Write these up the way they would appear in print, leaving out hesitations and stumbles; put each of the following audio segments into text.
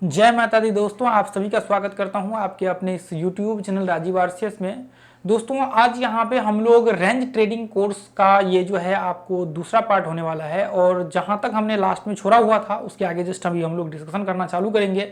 जय माता दी दोस्तों, आप सभी का स्वागत करता हूं आपके अपने इस YouTube चैनल राजीव आरसीएस में। दोस्तों आज यहां पे हम लोग रेंज ट्रेडिंग कोर्स का ये जो है आपको दूसरा पार्ट होने वाला है और जहां तक हमने लास्ट में छोड़ा हुआ था उसके आगे जस्ट अभी हम लोग डिस्कशन करना चालू करेंगे।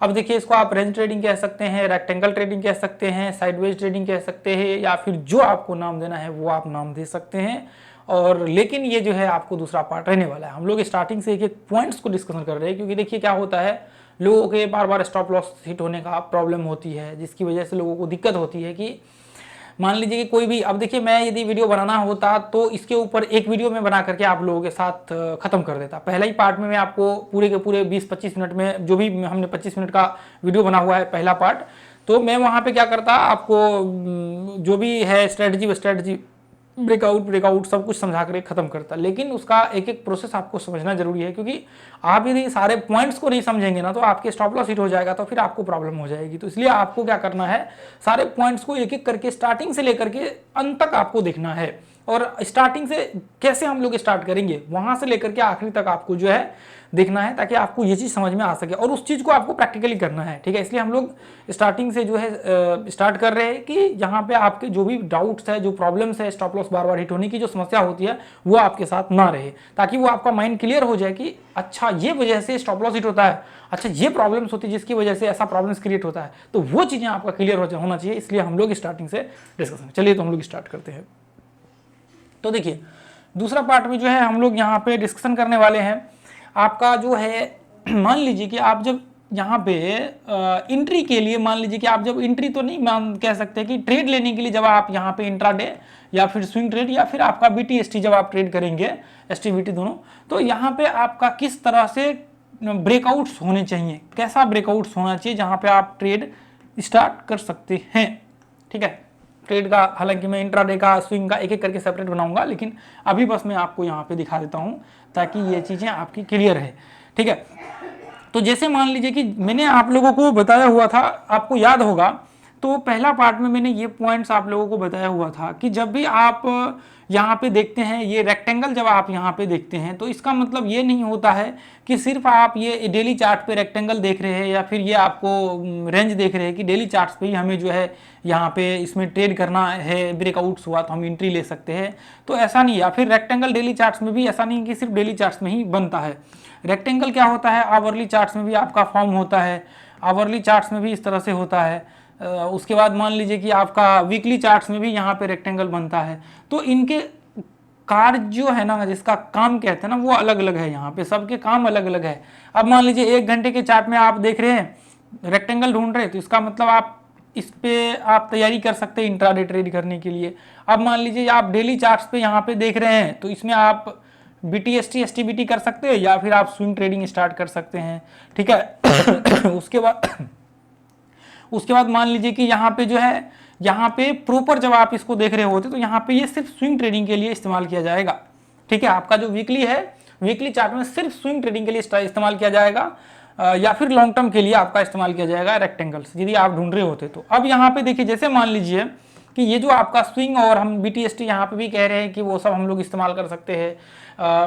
अब देखिए, इसको आप रेंज ट्रेडिंग कह सकते हैं, रेक्टेंगल ट्रेडिंग कह सकते हैं, साइडवेज ट्रेडिंग कह सकते हैं, या फिर जो आपको नाम देना है वो आप नाम दे सकते हैं। और लेकिन ये जो है आपको दूसरा पार्ट रहने वाला है। हम लोग स्टार्टिंग से एक एक पॉइंट्स को डिस्कशन कर रहे हैं, क्योंकि देखिए क्या होता है, लोगों के बार बार स्टॉप लॉस हिट होने का प्रॉब्लम होती है, जिसकी वजह से लोगों को दिक्कत होती है कि मान लीजिए कि कोई भी, अब देखिए मैं यदि वीडियो बनाना होता तो इसके ऊपर एक वीडियो में बना करके आप लोगों के साथ खत्म कर देता। पहला ही पार्ट में मैं आपको पूरे के पूरे 20-25 मिनट में, जो भी हमने 25 मिनट का वीडियो बना हुआ है पहला पार्ट, तो मैं वहाँ पे क्या करता, आपको जो भी है स्ट्रेटजी ब्रेकआउट सब कुछ समझा कर खत्म करता। लेकिन उसका एक एक प्रोसेस आपको समझना जरूरी है, क्योंकि आप यदि सारे पॉइंट्स को नहीं समझेंगे ना तो आपके स्टॉप लॉस हिट हो जाएगा, तो फिर आपको प्रॉब्लम हो जाएगी। तो इसलिए आपको क्या करना है, सारे पॉइंट्स को एक एक करके स्टार्टिंग से लेकर के अंत तक आपको देखना है। और स्टार्टिंग से कैसे हम लोग स्टार्ट करेंगे वहां से लेकर के आखिरी तक आपको जो है देखना है, ताकि आपको ये चीज़ समझ में आ सके और उस चीज़ को आपको प्रैक्टिकली करना है। ठीक है, इसलिए हम लोग स्टार्टिंग से जो है स्टार्ट कर रहे हैं कि यहाँ पे आपके जो भी डाउट्स है, जो प्रॉब्लम्स है, स्टॉप लॉस बार बार हिट होने की जो समस्या होती है वो आपके साथ ना रहे, ताकि वो आपका माइंड क्लियर हो जाए कि अच्छा ये वजह से स्टॉप लॉस हिट होता है, अच्छा ये प्रॉब्लम्स होती है जिसकी वजह से ऐसा प्रॉब्लम्स क्रिएट होता है। तो वो चीज़ें आपका क्लियर होना चाहिए, इसलिए हम लोग स्टार्टिंग से डिस्कशन। चलिए तो हम लोग स्टार्ट करते हैं। तो देखिए, दूसरा पार्ट में जो है हम लोग यहाँ पे डिस्कशन करने वाले हैं आपका जो है, मान लीजिए कि आप जब यहाँ पे एंट्री के लिए, मान लीजिए कि आप जब एंट्री तो नहीं मान कह सकते कि ट्रेड लेने के लिए जब आप यहाँ पे इंट्राडे या फिर स्विंग ट्रेड या फिर आपका BTST जब आप ट्रेड करेंगे, STBT दोनों, तो यहाँ पे आपका किस तरह से ब्रेकआउट्स होने चाहिए, कैसा ब्रेकआउट्स होना चाहिए जहाँ पे आप ट्रेड स्टार्ट कर सकते हैं। ठीक है, ट्रेड का हालांकि मैं इंट्राडे का स्विंग का एक एक करके सेपरेट बनाऊंगा, लेकिन अभी बस मैं आपको यहाँ पे दिखा देता हूँ ताकि ये चीज़ें आपकी क्लियर है। ठीक है, तो जैसे मान लीजिए कि मैंने आप लोगों को बताया हुआ था, आपको याद होगा, तो पहला पार्ट में मैंने ये पॉइंट्स आप लोगों को बताया हुआ था कि जब भी आप यहाँ पे देखते हैं ये रेक्टेंगल, जब आप यहाँ पे देखते हैं तो इसका मतलब ये नहीं होता है कि सिर्फ आप ये डेली चार्ट पे रेक्टेंगल देख रहे हैं या फिर ये आपको रेंज देख रहे हैं कि डेली चार्ट्स पे ही हमें जो है यहाँ पे इसमें ट्रेड करना है, ब्रेकआउट्स हुआ तो हम एंट्री ले सकते हैं। तो ऐसा नहीं है, या फिर रेक्टेंगल डेली चार्ट्स में भी ऐसा नहीं कि सिर्फ डेली चार्ट्स में ही बनता है। रेक्टेंगल क्या होता है, आवरली चार्ट्स में भी आपका फॉर्म होता है, आवरली चार्ट्स में भी इस तरह से होता है। उसके बाद मान लीजिए कि आपका वीकली चार्ट्स में भी यहाँ पे रेक्टेंगल बनता है। तो इनके कार्य जो है ना, जिसका काम कहते हैं ना, वो अलग अलग है, यहाँ पे सबके काम अलग अलग है। अब मान लीजिए 1 घंटे के चार्ट में आप देख रहे हैं रेक्टेंगल ढूंढ रहे हैं, तो इसका मतलब आप इस पे आप तैयारी कर सकते हैं इंट्राडे ट्रेड करने के लिए। अब मान लीजिए आप डेली चार्ट्स पे यहाँ पे देख रहे हैं, तो इसमें आप BTST STBT कर सकते हैं या फिर आप स्विंग ट्रेडिंग स्टार्ट कर सकते हैं। ठीक है उसके बाद मान लीजिए कि यहाँ पे जो है, यहाँ पे प्रॉपर जब आप इसको देख रहे होते तो यहाँ पे ये सिर्फ स्विंग ट्रेडिंग के लिए इस्तेमाल किया जाएगा। ठीक है, आपका जो वीकली है, वीकली चार्ट में सिर्फ स्विंग ट्रेडिंग के लिए इस्तेमाल किया जाएगा, या फिर लॉन्ग टर्म के लिए आपका इस्तेमाल किया जाएगा रेक्टेंगल्स, यदि आप ढूंढ रहे होते तो। अब यहाँ पे देखिए, जैसे मान लीजिए कि ये जो आपका स्विंग और हम BTST यहाँ पे भी कह रहे हैं कि वो सब हम लोग इस्तेमाल कर सकते हैं।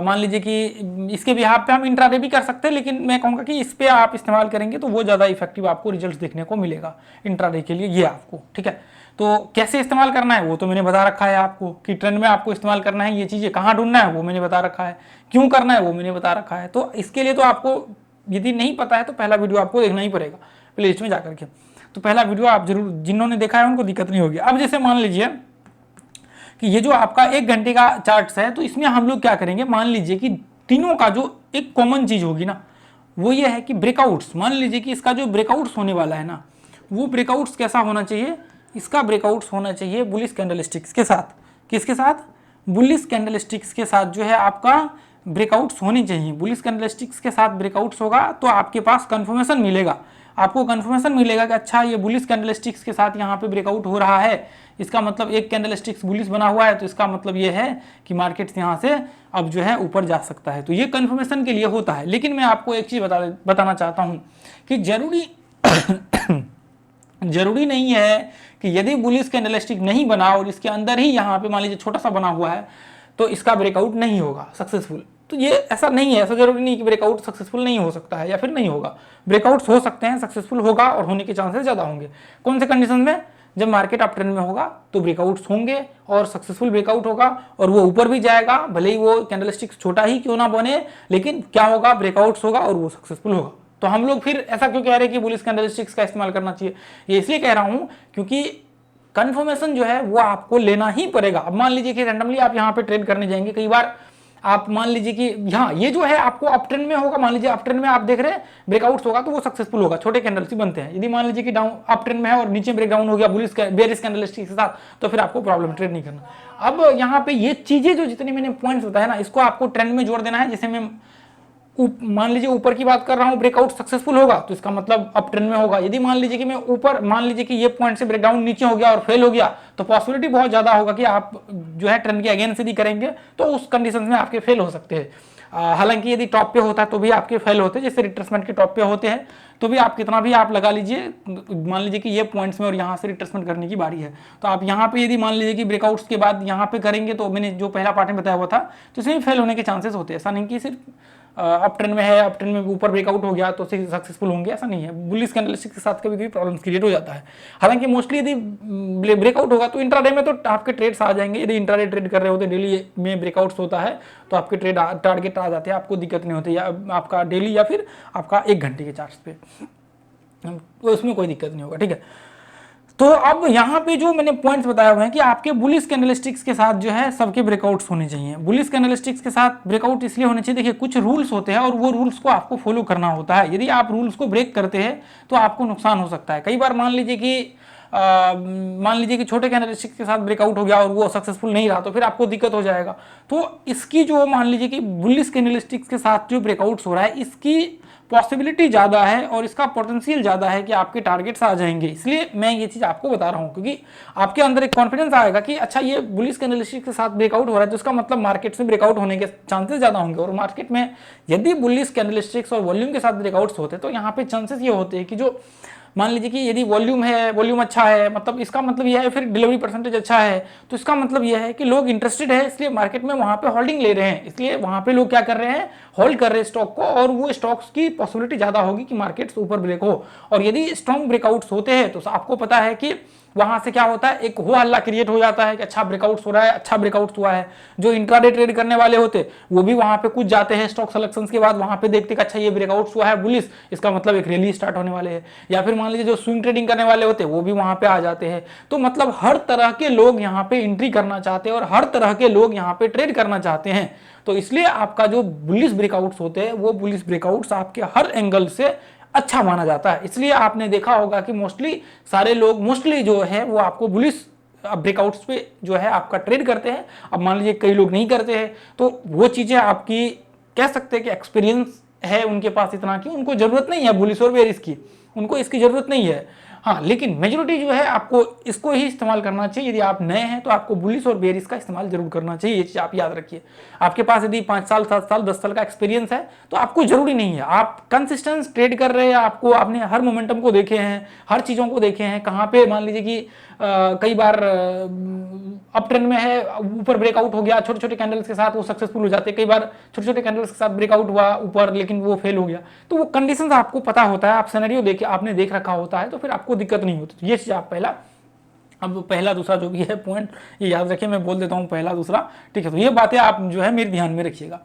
मान लीजिए कि इसके बिहाफ पे हम इंट्राडे भी कर सकते हैं, लेकिन मैं कहूँगा कि इस पे आप इस्तेमाल करेंगे तो वो ज़्यादा इफेक्टिव आपको रिजल्ट्स देखने को मिलेगा इंट्राडे के लिए, ये आपको। ठीक है, तो कैसे इस्तेमाल करना है वो तो मैंने बता रखा है आपको, कि ट्रेंड में आपको इस्तेमाल करना है, ये चीज़ें कहाँ ढूंढना है वो मैंने बता रखा है, क्यों करना है वो मैंने बता रखा है। तो इसके लिए तो आपको यदि नहीं पता है तो पहला वीडियो आपको देखना ही पड़ेगा प्ले लिस्ट में जाकर के। तो पहला वीडियो आप जरूर, जिन्होंने देखा है उनको दिक्कत नहीं होगी। अब जैसे मान लीजिए कि ये जो आपका 1 घंटे का चार्ट्स है, तो इसमें हम लोग क्या करेंगे, मान लीजिए कि तीनों का जो एक कॉमन चीज होगी ना, वो ये है कि ब्रेकआउट्स। मान लीजिए कि इसका जो ब्रेकआउट्स होने वाला है ना, वो ब्रेकआउट्स कैसा होना चाहिए, इसका ब्रेकआउट्स होना चाहिए बुलिश कैंडलस्टिक्स के साथ। किसके साथ? बुलिश कैंडलस्टिक्स के साथ जो है आपका ब्रेकआउट्स होनी चाहिए। बुलिश कैंडलस्टिक्स के साथ ब्रेकआउट्स होगा तो आपके पास कंफर्मेशन मिलेगा, आपको कंफर्मेशन मिलेगा कि अच्छा ये बुलिश कैंडलस्टिक्स के साथ यहाँ पे ब्रेकआउट हो रहा है, इसका मतलब एक कैंडलस्टिक्स बुलिश बना हुआ है, तो इसका मतलब ये है कि मार्केट यहाँ से अब जो है ऊपर जा सकता है। तो ये कंफर्मेशन के लिए होता है। लेकिन मैं आपको एक चीज़ बताना चाहता हूँ कि जरूरी नहीं है कि यदि बुलिश कैंडलस्टिक नहीं बना और इसके अंदर ही यहाँ पे मान लीजिए छोटा सा बना हुआ है तो इसका ब्रेकआउट नहीं होगा सक्सेसफुल। तो ये ऐसा नहीं है, ऐसा जरूरी नहीं कि ब्रेकआउट सक्सेसफुल नहीं हो सकता है या फिर नहीं होगा। ब्रेकआउट्स हो सकते हैं, सक्सेसफुल होगा और होने के चांसेस ज़्यादा होंगे। कौन से कंडीशन में? जब मार्केट अप ट्रेंड में होगा तो ब्रेकआउट्स होंगे और सक्सेसफुल ब्रेकआउट होगा और वो ऊपर भी जाएगा, भले ही वो कैंडलस्टिक छोटा ही क्यों ना बने, लेकिन क्या होगा, ब्रेकआउट्स होगा और वो सक्सेसफुल होगा। तो हम लोग फिर ऐसा क्यों कह रहे हैं कि बुलिश कैंडलस्टिक्स का इस्तेमाल करना चाहिए? ये इसलिए कह रहा हूं क्योंकि कंफर्मेशन जो है वो आपको लेना ही पड़ेगा। अब मान लीजिए कि रैंडमली आप यहाँ पे ट्रेड करने जाएंगे, कई बार आप मान लीजिए कि यहाँ ये जो है आपको अप ट्रेंड में होगा, मान लीजिए अप ट्रेंड में आप देख रहे हैं ब्रेकआउट्स होगा तो वो सक्सेसफुल होगा, छोटे कैंडल्स ही बनते हैं। यदि मान लीजिए कि डाउन अप ट्रेंड में है और नीचे ब्रेकडाउन हो गया बुलिश बेरिश कैंडलस्टिक के साथ, तो फिर आपको प्रॉब्लम ट्रेड नहीं करना। अब यहाँ पे ये चीजें जो जितनी मैंने पॉइंट्स बताया ना, इसको आपको ट्रेंड में जोड़ देना है। जैसे मैं मान लीजिए ऊपर की बात कर रहा हूं, ब्रेकआउट सक्सेसफुल होगा तो इसका मतलब अप ट्रेंड में होगा। यदि मान लीजिए कि मैं ऊपर, मान लीजिए कि ये पॉइंट से ब्रेकडाउन नीचे हो गया और फेल हो गया, तो पॉसिबिलिटी बहुत ज्यादा होगा कि आप जो है ट्रेंड के अगेंस्ट यदि करेंगे तो उस कंडीशन में आपके फेल हो सकते हैं। हालांकि यदि टॉप पे होता है तो भी आपके फेल होते हैं, जैसे रिट्रेसमेंट के टॉप पे होते हैं तो भी आप कितना भी आप लगा लीजिए, मान लीजिए कि ये पॉइंट्स में और यहाँ से रिट्रेसमेंट करने की बारी है, तो आप यहाँ पे यदि मान लीजिए कि ब्रेकआउट्स के बाद यहाँ पे करेंगे तो मैंने जो पहला पार्ट में बताया हुआ था, तो इसमें फेल होने के चांसेस होते हैं। ऐसा नहीं कि सिर्फ अप ट्रेंड में है, अप ट्रेंड में ऊपर ब्रेकआउट हो गया तो सक्सेसफुल होंगे, ऐसा नहीं है। बुलिश कैंडलस्टिक के साथ कभी कभी प्रॉब्लम्स क्रिएट हो जाता है। हालांकि मोस्टली यदि ब्रेकआउट होगा तो इंट्राडे में तो आपके ट्रेड्स आ जाएंगे। यदि इंट्राडे ट्रेड कर रहे होते, डेली में ब्रेकआउट्स होता है तो आपके ट्रेड टारगेट आ जाते हैं, आपको दिक्कत नहीं होती, या आपका डेली या फिर आपका 1 घंटे के चार्ट पे, तो उसमें कोई दिक्कत नहीं होगा, ठीक है। तो अब यहाँ पे जो मैंने पॉइंट्स बताए हुए हैं कि आपके बुलिश कैंडलस्टिक्स के साथ जो है सबके ब्रेकआउट्स होने चाहिए। बुलिश कैंडलस्टिक्स के साथ ब्रेकआउट इसलिए होने चाहिए, देखिए कुछ रूल्स होते हैं और वो रूल्स को आपको फॉलो करना होता है। यदि आप रूल्स को ब्रेक करते हैं तो आपको नुकसान हो सकता है। कई बार मान लीजिए कि छोटे कैंडलस्टिक्स के साथ ब्रेकआउट हो गया और वो सक्सेसफुल नहीं रहा तो फिर आपको दिक्कत हो जाएगा। तो इसकी जो मान लीजिए कि बुलिश कैंडलस्टिक्स के साथ जो ब्रेकआउट्स हो रहा है, इसकी पॉसिबिलिटी ज़्यादा है और इसका पोटेंशियल ज़्यादा है कि आपके टारगेट्स आ जाएंगे। इसलिए मैं ये चीज़ आपको बता रहा हूँ, क्योंकि आपके अंदर एक कॉन्फिडेंस आएगा कि अच्छा ये बुलिश कैंडलस्टिक के साथ ब्रेकआउट हो रहा है तो इसका मतलब मार्केट से ब्रेकआउट होने के चांसेस ज़्यादा होंगे। और मार्केट में यदि बुलिश कैंडलस्टिक्स और वॉल्यूम के साथ ब्रेकआउट्स होते तो यहाँ पे चांसेस ये होते हैं कि जो मान लीजिए कि यदि वॉल्यूम है, वॉल्यूम अच्छा है, मतलब इसका मतलब यह है, फिर डिलीवरी परसेंटेज अच्छा है, तो इसका मतलब यह है कि लोग इंटरेस्टेड है, इसलिए मार्केट में वहां पे होल्डिंग ले रहे हैं। इसलिए वहां पे लोग क्या कर रहे हैं, होल्ड कर रहे हैं स्टॉक को, और वो स्टॉक्स की पॉसिबिलिटी ज्यादा होगी कि मार्केट ऊपर ब्रेक हो। और यदि स्ट्रॉन्ग ब्रेकआउट्स होते हैं तो आपको पता है कि वहां से क्या होता है, एक हो हल्ला क्रिएट हो जाता है कि अच्छा ब्रेकआउट्स हो रहा है, अच्छा ब्रेकआउट्स हुआ है। जो इंट्राडे ट्रेड करने वाले होते वो भी वहां पे कुछ जाते हैं स्टॉक सिलेक्शंस के बाद, वहां पे देखते कि अच्छा ये ब्रेकआउट्स हुआ है बुलिश, इसका मतलब एक रैली स्टार्ट होने वाले है। या फिर मान लीजिए जो स्विंग ट्रेडिंग करने वाले होते वो भी वहां पे आ जाते हैं। तो मतलब हर तरह के लोग यहाँ पे एंट्री करना चाहते हैं और हर तरह के लोग यहाँ पे ट्रेड करना चाहते हैं। तो इसलिए आपका जो बुलिश ब्रेकआउट्स होते हैं वो बुलिश ब्रेकआउट्स आपके हर एंगल से अच्छा माना जाता है। इसलिए आपने देखा होगा कि मोस्टली सारे लोग, मोस्टली जो है वो आपको बुलिश ब्रेकआउट्स पे जो है आपका ट्रेड करते हैं। अब मान लीजिए कई लोग नहीं करते हैं, तो वो चीजें आपकी कह सकते हैं कि एक्सपीरियंस है उनके पास इतना कि उनको जरूरत नहीं है बुलिश और बेरिश की, उनको इसकी जरूरत नहीं है। हाँ, लेकिन मेजोरिटी जो है आपको इसको ही इस्तेमाल करना चाहिए। यदि आप नए हैं तो आपको बुलिश और बेरिश का इस्तेमाल जरूर करना चाहिए, ये चीज आप याद रखिए। आपके पास यदि 5 साल 7 साल 10 साल का एक्सपीरियंस है तो आपको जरूरी नहीं है, आप कंसिस्टेंस ट्रेड कर रहे हैं, आपको आपने हर मोमेंटम को देखे हैं, हर चीजों को देखे हैं, कहाँ पे मान लीजिए कि कई बार अप ट्रेंड में है, ऊपर ब्रेकआउट हो गया, छोटे छोटे कैंडल्स के साथ वो सक्सेसफुल हो जाते हैं। कई बार छोटे छोटे कैंडल्स के साथ ब्रेकआउट हुआ ऊपर लेकिन वो फेल हो गया। तो वो कंडीशंस आपको पता होता है, आप सिनेरियो देख आपने देख रखा होता है, तो फिर आपको दिक्कत नहीं होती। ये चीज आप पहला, अब पहला दूसरा जो भी है पॉइंट ये याद रखिए, मैं बोल देता हूँ पहला दूसरा, ठीक है। तो ये बातें आप जो है मेरे ध्यान में रखिएगा।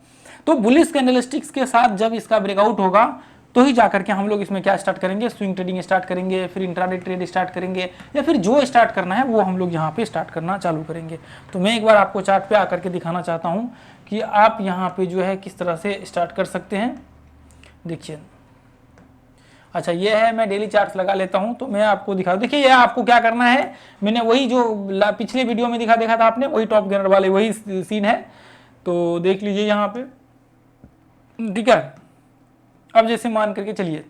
तो बुलिश कैंडलस्टिक्स के साथ जब इसका ब्रेकआउट होगा तो ही जाकर के हम लोग इसमें क्या स्टार्ट करेंगे, स्विंग ट्रेडिंग स्टार्ट करेंगे, फिर इंट्राडे ट्रेड स्टार्ट करेंगे, या फिर जो स्टार्ट करना है वो हम लोग यहाँ पे स्टार्ट करना चालू करेंगे। तो मैं एक बार आपको चार्ट पे आकर के दिखाना चाहता हूँ कि आप यहाँ पे जो है किस तरह से स्टार्ट कर सकते हैं। देखिए, अच्छा ये है, मैं डेली चार्ट्स लगा लेता हूं तो मैं आपको दिखा, देखिए ये आपको क्या करना है, मैंने वही जो पिछले वीडियो में देखा था आपने, वही टॉप गेनर वाले वही सीन है, तो देख लीजिए यहाँ पे, ठीक है। अब जैसे मान करके चलिए,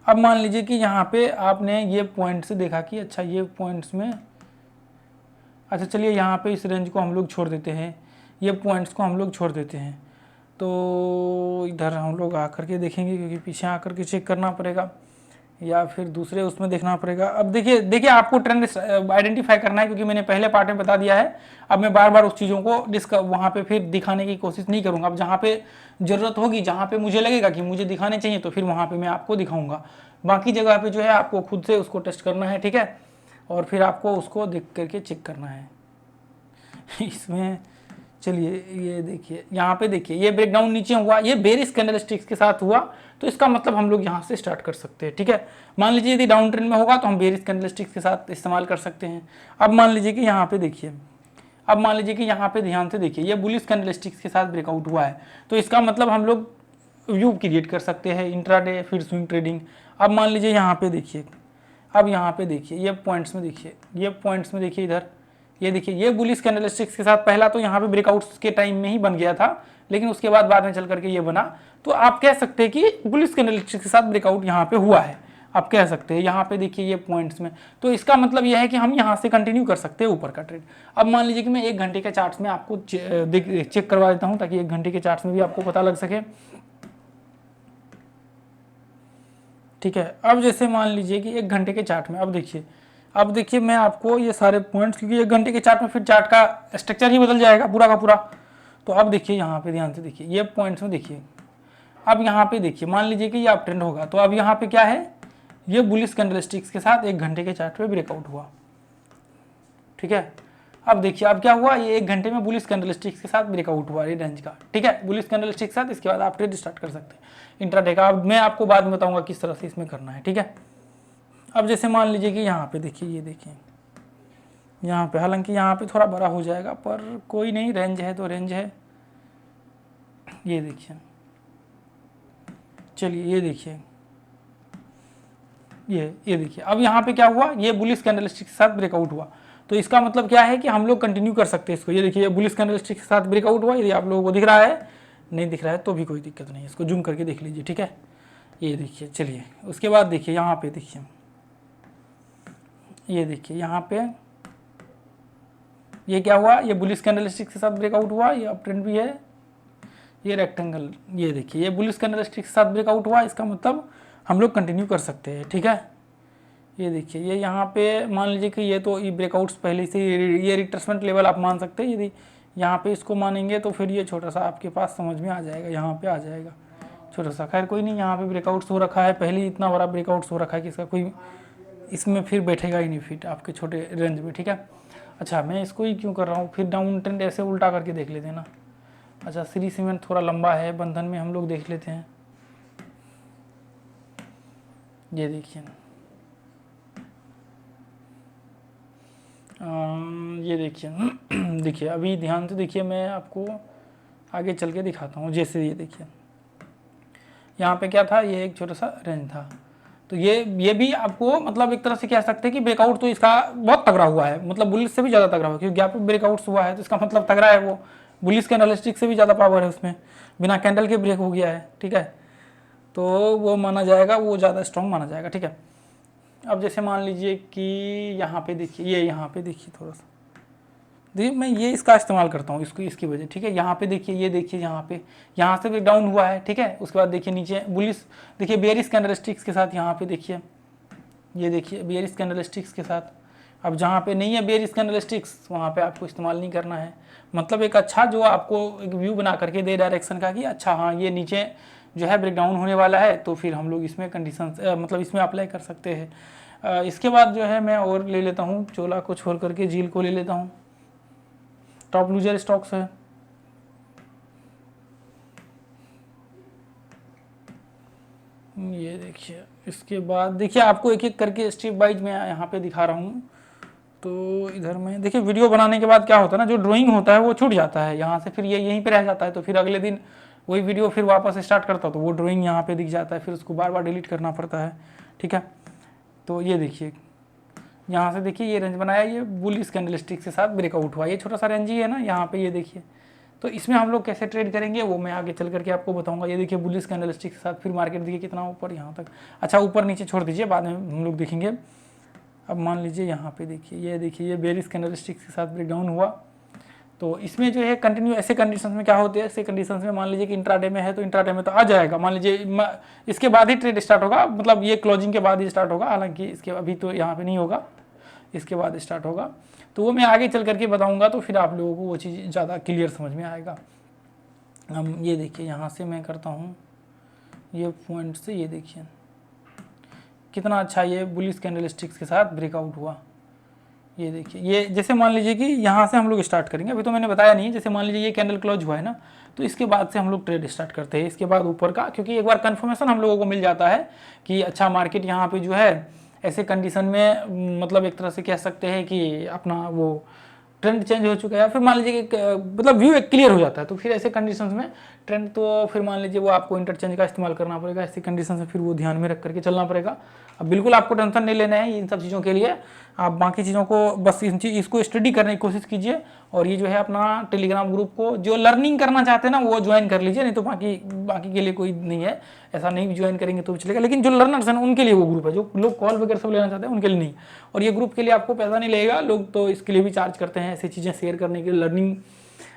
अब मान लीजिए कि यहाँ पे आपने ये पॉइंट से देखा कि अच्छा ये पॉइंट्स में, अच्छा चलिए यहाँ पे इस रेंज को हम लोग छोड़ देते हैं, ये पॉइंट्स को हम लोग छोड़ देते हैं। तो इधर हम लोग आकर के देखेंगे क्योंकि पीछे आकर के चेक करना पड़ेगा या फिर दूसरे उसमें देखना पड़ेगा। अब देखिए आपको ट्रेंड आइडेंटिफाई करना है, क्योंकि मैंने पहले पार्ट में बता दिया है। अब मैं बार बार उस चीज़ों को वहाँ पे फिर दिखाने की कोशिश नहीं करूँगा। अब जहाँ पे ज़रूरत होगी, जहाँ पे मुझे लगेगा कि मुझे दिखाने चाहिए, तो फिर वहाँ पे मैं आपको दिखाऊंगा। बाकी जगह पे जो है आपको खुद से उसको टेस्ट करना है, ठीक है, और फिर आपको उसको देख करके चेक करना है। इसमें चलिए ये देखिए, यहाँ पे देखिए ये ब्रेकडाउन नीचे हुआ, ये बेरिश कैंडलस्टिक्स के साथ हुआ, तो इसका मतलब हम लोग यहाँ से स्टार्ट कर सकते हैं, ठीक है। मान लीजिए यदि डाउन ट्रेंड में होगा तो हम बेरिश कैंडलस्टिक्स के साथ इस्तेमाल कर सकते हैं। अब मान लीजिए कि यहाँ पे देखिए, अब मान लीजिए कि यहाँ पे ध्यान से देखिए, ये बुलिश कैंडलस्टिक्स के साथ ब्रेकआउट हुआ है, तो इसका मतलब हम लोग व्यू क्रिएट कर सकते हैं इंट्राडे फिर स्विंग ट्रेडिंग। अब मान लीजिए यहाँ पे देखिए, अब यहाँ पे देखिए ये पॉइंट्स में देखिए, ये पॉइंट्स में देखिए इधर, ये देखिए ये बुलिश कैंडलस्टिक्स के साथ पहला तो यहाँ पे ब्रेकआउट्स के टाइम में ही बन गया था, लेकिन उसके बाद में चल करके ये बना। तो आप कह सकते हैं कि बुलिश कैंडलस्टिक्स के साथ ब्रेकआउट यहाँ पे हुआ है, आप कह सकते हैं। यहाँ पे देखिए ये पॉइंट्स में, तो इसका मतलब यह है कि हम यहाँ से कंटिन्यू कर सकते हैं ऊपर का ट्रेड। अब मान लीजिए कि मैं 1 घंटे के चार्ट्स में आपको चेक करवा देता हूँ, ताकि 1 घंटे के चार्ट्स में भी आपको पता लग सके, ठीक है। अब जैसे मान लीजिए कि 1 घंटे के चार्ट में, अब देखिए मैं आपको ये सारे पॉइंट्स, क्योंकि 1 घंटे के चार्ट में फिर चार्ट का स्ट्रक्चर ही बदल जाएगा पूरा का पूरा। तो अब देखिए यहाँ पे ध्यान से देखिए, ये पॉइंट्स में देखिए, अब यहाँ पे देखिए मान लीजिए कि ये अप ट्रेंड होगा, तो अब यहाँ पे क्या है, ये बुलिश कैंडलस्टिक्स के साथ 1 घंटे के चार्ट पे ब्रेकआउट हुआ, ठीक है। अब देखिए अब क्या हुआ, ये 1 घंटे में बुलिश कैंडलस्टिक्स के साथ ब्रेकआउट हुआ ये रेंज का, ठीक है, बुलिश कैंडलस्टिक्स के साथ। इसके बाद आप ट्रेड स्टार्ट कर सकते हैं इंट्राडे का। अब मैं आपको बाद में बताऊंगा किस तरह से इसमें करना है, ठीक है। अब जैसे मान लीजिए कि यहाँ पे देखिए, ये देखिए यहाँ पे, हालांकि यहाँ पे थोड़ा बड़ा हो जाएगा, पर कोई नहीं, रेंज है तो रेंज है। ये देखिए, चलिए ये देखिए, ये देखिए, अब यहाँ पे क्या हुआ, ये बुलिश कैंडलस्टिक के साथ ब्रेकआउट हुआ, तो इसका मतलब क्या है कि हम लोग कंटिन्यू कर सकते हैं इसको। ये देखिए बुलिश कैंडलस्टिक के साथ ब्रेकआउट हुआ, यदि आप लोगों को दिख रहा है, नहीं दिख रहा है तो भी कोई दिक्कत नहीं है, इसको जूम करके देख लीजिए, ठीक है। ये देखिए, चलिए उसके बाद देखिए यहाँ पे देखिए, ये देखिए यहाँ पे ये क्या हुआ, ये बुलिश कैंडलस्टिक के साथ ब्रेकआउट हुआ, ये अप ट्रेंड भी है, ये रेक्टेंगल, ये देखिए ये बुलिश कैंडलस्टिक के साथ ब्रेकआउट हुआ, इसका मतलब हम लोग कंटिन्यू कर सकते हैं, ठीक है। ये देखिए ये यहाँ पे मान लीजिए कि ये तो ये ब्रेकआउट्स पहले से, ये रिट्रेसमेंट लेवल आप मान सकते हैं। यदि यहाँ पे इसको मानेंगे तो फिर ये छोटा सा आपके पास समझ में आ जाएगा, यहाँ पे आ जाएगा छोटा सा, खैर कोई नहीं, यहाँ पे ब्रेकआउट्स हो रखा है, पहले ही इतना बड़ा ब्रेकआउट्स हो रखा है कि इसका कोई इसमें फिर बैठेगा ही नहीं फिट आपके छोटे रेंज में, ठीक है। अच्छा मैं इसको ही क्यों कर रहा हूँ, फिर डाउन ट्रेंड ऐसे उल्टा करके देख लेते हैं ना। अच्छा श्री सीमेंट थोड़ा लंबा है, बंधन में हम लोग देख लेते हैं। ये देखिए ये देखिए देखिए अभी ध्यान से देखिए, मैं आपको आगे चल के दिखाता हूँ। जैसे ये देखिए यहाँ पे क्या था, ये एक छोटा सा रेंज था, तो ये भी आपको मतलब एक तरह से कह सकते हैं कि ब्रेकआउट तो इसका बहुत तगड़ा हुआ है, मतलब बुलिश से भी ज़्यादा तगड़ा हुआ, क्योंकि गैप पे ब्रेकआउट्स हुआ है तो इसका मतलब तगड़ा है, वो बुलिश कैंडलस्टिक से भी ज़्यादा पावर है उसमें, बिना कैंडल के ब्रेक हो गया है, ठीक है, तो वो माना जाएगा, वो ज़्यादा स्ट्रॉन्ग माना जाएगा, ठीक है। अब जैसे मान लीजिए कि यहाँ पे देखिए, ये यहाँ पे देखिए थोड़ा सा, देखिए मैं ये इसका इस्तेमाल करता हूँ इसको, इसकी वजह, ठीक है। यहाँ पे देखिए, ये देखिए यहाँ से भी डाउन हुआ है, ठीक है। उसके बाद देखिए नीचे बुलिश, देखिए बेयरिश कैंडलस्टिक्स के साथ यहाँ पे देखिए, ये देखिए बेयरिश कैंडलस्टिक्स के साथ। अब जहाँ पे नहीं है बेयरिश कैंडलस्टिक्स, वहाँ पे आपको इस्तेमाल नहीं करना है, मतलब एक अच्छा जो आपको एक व्यू बना करके दे डायरेक्शन का कि अच्छा हाँ ये नीचे जो है ब्रेकडाउन होने वाला है, तो फिर हम लोग इसमें कंडीशन मतलब इसमें अप्लाई कर सकते हैं। इसके बाद जो है मैं और ले लेता हूँ, चोला को छोड़ करके जील को ले लेता हूँ, टॉप लूजर स्टॉक्स है। ये देखिए, इसके बाद देखिए आपको एक एक करके स्टेप वाइज मैं यहाँ पे दिखा रहा हूँ। तो इधर में देखिए वीडियो बनाने के बाद क्या होता है ना, जो ड्राइंग होता है वो छूट जाता है यहाँ से, फिर ये यहीं पे रह जाता है, तो फिर अगले दिन वही वीडियो फिर वापस स्टार्ट करता, तो वो ड्राइंग यहाँ पे दिख जाता है, फिर उसको बार बार डिलीट करना पड़ता है, ठीक है। तो ये देखिए यहाँ से देखिए ये रेंज बनाया, ये बुलिश कैंडलस्टिक के साथ ब्रेकआउट हुआ, ये छोटा सा रेंज ही है ना यहाँ पे, ये देखिए। तो इसमें हम लोग कैसे ट्रेड करेंगे वो मैं आगे चल करके आपको बताऊंगा। ये देखिए बुलिश कैंडलस्टिक के साथ फिर मार्केट देखिए कितना ऊपर यहाँ तक, अच्छा ऊपर नीचे छोड़ दीजिए, बाद में हम लोग देखेंगे। अब मान लीजिए यहाँ पे देखिए, ये बेयरिश कैंडलस्टिक के साथ ब्रेकडाउन हुआ, तो इसमें जो है कंटिन्यू ऐसे कंडीशंस में क्या होते हैं, ऐसे कंडीशंस में मान लीजिए कि इंट्राडे में है तो इंट्राडे में तो आ जाएगा, मान लीजिए इसके बाद ही ट्रेड स्टार्ट होगा, मतलब ये क्लोजिंग के बाद ही स्टार्ट होगा, हालांकि इसके अभी तो यहाँ पे नहीं होगा, इसके बाद स्टार्ट होगा। तो वो मैं आगे चल करके बताऊँगा, तो फिर आप लोगों को वो चीज़ ज़्यादा क्लियर समझ में आएगा। हम ये देखिए यहाँ से मैं करता हूँ ये पॉइंट से, ये देखिए कितना अच्छा ये बुलिश कैंडलस्टिक्स के साथ ब्रेकआउट हुआ। ये देखिए, ये जैसे मान लीजिए कि यहाँ से हम लोग स्टार्ट करेंगे, अभी तो मैंने बताया नहीं, जैसे मान लीजिए ये कैंडल क्लोज हुआ है ना, तो इसके बाद से हम लोग ट्रेड स्टार्ट करते हैं, इसके बाद ऊपर का, क्योंकि एक बार कंफर्मेशन हम लोगों को मिल जाता है कि अच्छा मार्केट यहाँ पे जो है ऐसे कंडीशन में, मतलब एक तरह से कह सकते हैं कि अपना वो ट्रेंड चेंज हो चुका है, या फिर मान लीजिए कि मतलब व्यू एक क्लियर हो जाता है, तो फिर ऐसे कंडीशंस में ट्रेंड तो फिर मान लीजिए वो आपको इंटरचेंज का इस्तेमाल करना पड़ेगा, ऐसी कंडीशन से फिर वो ध्यान में रख करके चलना पड़ेगा। अब बिल्कुल आपको टेंशन नहीं लेना है इन सब चीज़ों के लिए, आप बाकी चीज़ों को बस इसको स्टडी करने की कोशिश कीजिए, और ये जो है अपना टेलीग्राम ग्रुप को जो लर्निंग करना चाहते हैं ना वो ज्वाइन कर लीजिए, नहीं तो बाकी के लिए कोई नहीं है, ऐसा नहीं ज्वाइन करेंगे तो चलेगा, लेकिन जो लर्नर्स हैं उनके लिए वो ग्रुप है, जो लोग कॉल वगैरह सब लेना चाहते हैं उनके लिए नहीं। और ये ग्रुप के लिए आपको पैसा नहीं लगेगा, लोग तो इसके लिए भी चार्ज करते हैं ऐसी चीज़ें शेयर करने के लिए, लर्निंग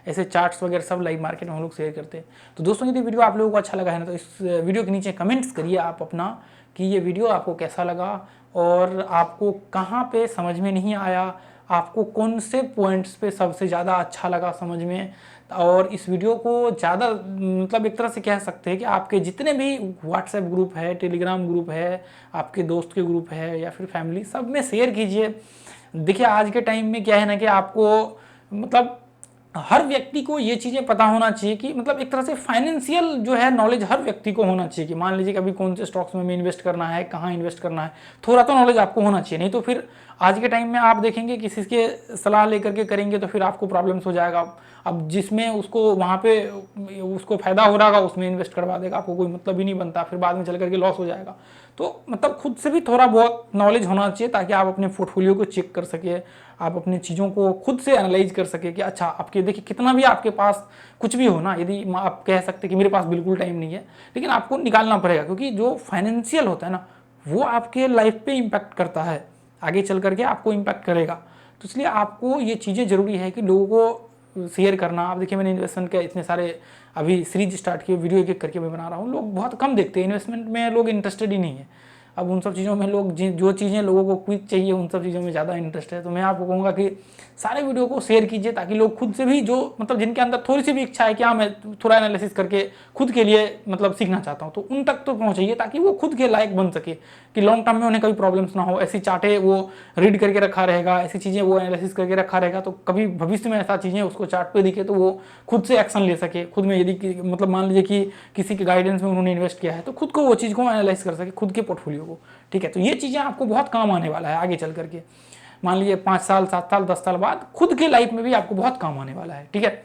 ऐसे चार्ट्स वगैरह सब लाइव मार्केट में हम लोग शेयर करते हैं। तो दोस्तों यदि वीडियो आप लोगों को अच्छा लगा है ना, तो इस वीडियो के नीचे कमेंट्स करिए आप अपना कि ये वीडियो आपको कैसा लगा, और आपको कहाँ पे समझ में नहीं आया, आपको कौन से पॉइंट्स पे सबसे ज़्यादा अच्छा लगा समझ में। और इस वीडियो को ज़्यादा, मतलब एक तरह से कह सकते हैं कि आपके जितने भी व्हाट्सएप ग्रुप है, टेलीग्राम ग्रुप है, आपके दोस्त के ग्रुप है या फिर फैमिली, सब में शेयर कीजिए। देखिए आज के टाइम में क्या है ना कि आपको मतलब हर व्यक्ति को ये चीज़ें पता होना चाहिए कि मतलब एक तरह से फाइनेंशियल जो है नॉलेज हर व्यक्ति को होना चाहिए कि मान लीजिए कभी कौन से स्टॉक्स में इन्वेस्ट करना है, कहाँ इन्वेस्ट करना है, थोड़ा तो नॉलेज आपको होना चाहिए, नहीं तो फिर आज के टाइम में आप देखेंगे किसी के सलाह लेकर के करेंगे तो फिर आपको प्रॉब्लम्स हो जाएगा। अब जिसमें उसको वहाँ पे उसको फायदा हो रहा होगा उसमें इन्वेस्ट करवा देगा, आपको कोई मतलब ही नहीं बनता, फिर बाद में चल करके लॉस हो जाएगा। तो मतलब खुद से भी थोड़ा बहुत नॉलेज होना चाहिए ताकि आप अपने पोर्टफोलियो को चेक कर सके, आप अपनी चीज़ों को खुद से एनालाइज कर सके कि अच्छा आपके देखिए कितना भी आपके पास कुछ भी हो ना, यदि आप कह सकते कि मेरे पास बिल्कुल टाइम नहीं है, लेकिन आपको निकालना पड़ेगा, क्योंकि जो फाइनेंशियल होता है ना वो आपके लाइफ पे इम्पैक्ट करता है, आगे चल करके आपको इम्पैक्ट करेगा। तो इसलिए आपको ये चीज़ें ज़रूरी है कि लोगों को शेयर करना। आप देखिए मैंने इन्वेस्टमेंट के इतने सारे अभी सीरीज स्टार्ट किए, वीडियो एक एक करके मैं बना रहा हूँ, लोग बहुत कम देखते हैं, इन्वेस्टमेंट में लोग इंटरेस्टेड ही नहीं है। अब उन सब चीज़ों में लोग जो चीज़ें लोगों को क्विक चाहिए उन सब चीज़ों में ज़्यादा इंटरेस्ट है। तो मैं आपको कहूँगा कि सारे वीडियो को शेयर कीजिए ताकि लोग खुद से भी, जो मतलब जिनके अंदर थोड़ी सी भी इच्छा है कि हाँ मैं थोड़ा एनालिसिस करके खुद के लिए मतलब सीखना चाहता हूँ, तो उन तक तो पहुँचाइए ताकि वो खुद के लायक बन सके कि लॉन्ग टर्म में उन्हें कभी प्रॉब्लम्स ना हो। ऐसी चार्टें वो रीड करके रखा रहेगा, ऐसी चीज़ें वो एनालिसिस करके रखा रहेगा, तो कभी भविष्य में ऐसा चीज़ें उसको चार्ट पर दिखे तो वो खुद से एक्शन ले सके खुद में। यदि मतलब मान लीजिए कि किसी के गाइडेंस में उन्होंने इन्वेस्ट किया है तो खुद को वो चीज़ को एनालाइज कर सके, खुद के पोर्टफोलियो को। ठीक है, तो ये चीज़ें आपको बहुत काम आने वाला है आगे चल करके, मान लीजिए 5 साल 7 साल 10 साल बाद खुद के लाइफ में भी आपको बहुत काम आने वाला है। ठीक है,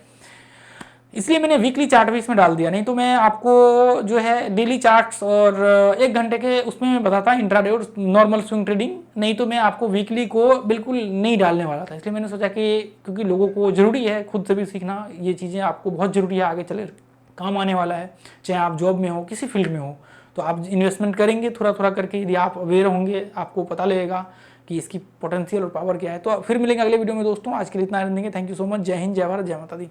इसलिए मैंने वीकली चार्ट भी इसमें डाल दिया, नहीं तो मैं आपको जो है डेली चार्ट्स और 1 घंटे के उसमें मैं बताता इंट्राडे और नॉर्मल स्विंग ट्रेडिंग, नहीं तो मैं आपको वीकली को बिल्कुल नहीं डालने वाला था। इसलिए मैंने सोचा कि क्योंकि लोगों को ज़रूरी है खुद से भी सीखना, ये चीज़ें आपको बहुत ज़रूरी है, आगे चले काम आने वाला है, चाहे आप जॉब में हो किसी फील्ड में हो। तो आप इन्वेस्टमेंट करेंगे थोड़ा थोड़ा करके, यदि आप अवेयर होंगे आपको पता लगेगा कि इसकी पोटेंशियल और पावर क्या है। तो फिर मिलेंगे अगले वीडियो में दोस्तों, आज के लिए इतना रहने देंगे। थैंक यू सो मच, जय हिंद, जय भारत, जय माता दी।